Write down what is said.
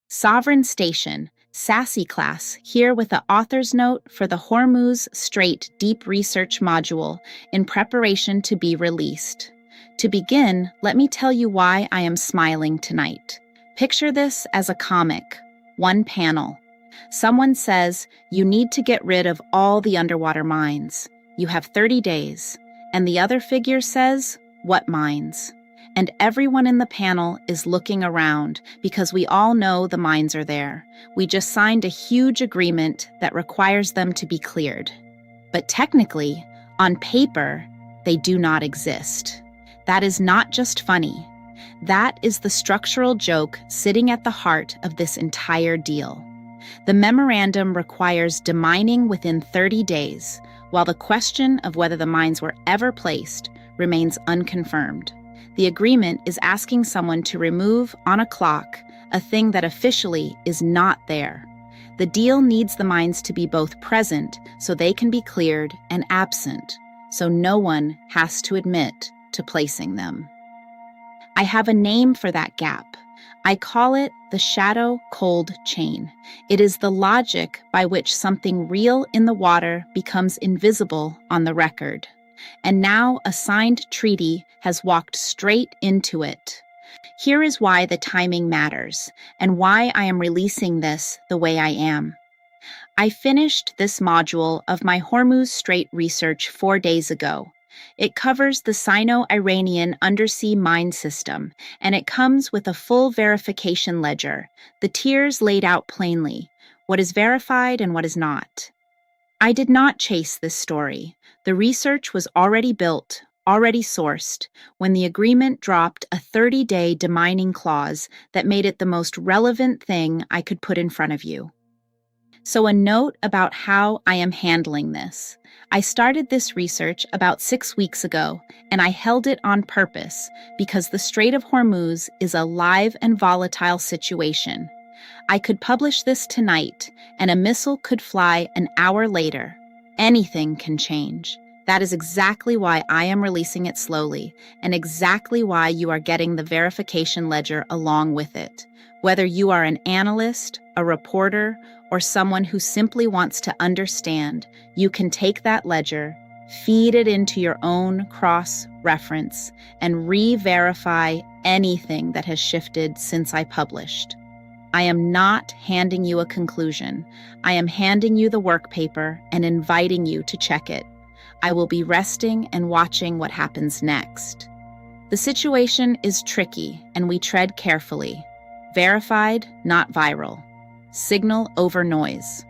Sovereign Station, Sassy class, here with the author's note for the Hormuz Strait Deep Research Module in preparation to be released. To begin, let me tell you why I am smiling tonight. Picture this as a comic, one panel. Someone says, you need to get rid of all the underwater mines. You have 30 days. And the other figure says, what mines? And everyone in the panel is looking around because we all know the mines are there. We just signed a huge agreement that requires them to be cleared. But technically, on paper, they do not exist. That is not just funny. That is the structural joke sitting at the heart of this entire deal. The memorandum requires demining within 30 days, while the question of whether the mines were ever placed remains unconfirmed. The agreement is asking someone to remove on a clock a thing that officially is not there. The deal needs the mines to be both present so they can be cleared and absent, so no one has to admit to placing them. I have a name for that gap. I call it the shadow cold chain. It is the logic by which something real in the water becomes invisible on the record. And now a signed treaty has walked straight into it. Here is why the timing matters, and why I am releasing this the way I am. I finished this module of my Hormuz Strait research 4 days ago. It covers the Sino-Iranian undersea mine system, and it comes with a full verification ledger, the tiers laid out plainly, what is verified and what is not. I did not chase this story. The research was already built, already sourced, when the agreement dropped a 30-day demining clause that made it the most relevant thing I could put in front of you. So a note about how I am handling this. I started this research about 6 weeks ago, and I held it on purpose because the Strait of Hormuz is a live and volatile situation. I could publish this tonight, and a missile could fly an hour later. Anything can change. That is exactly why I am releasing it slowly, and exactly why you are getting the verification ledger along with it. Whether you are an analyst, a reporter, or someone who simply wants to understand, you can take that ledger, feed it into your own cross-reference, and re-verify anything that has shifted since I published. I am not handing you a conclusion. I am handing you the work paper and inviting you to check it. I will be resting and watching what happens next. The situation is tricky, and we tread carefully. Verified, not viral. Signal over noise.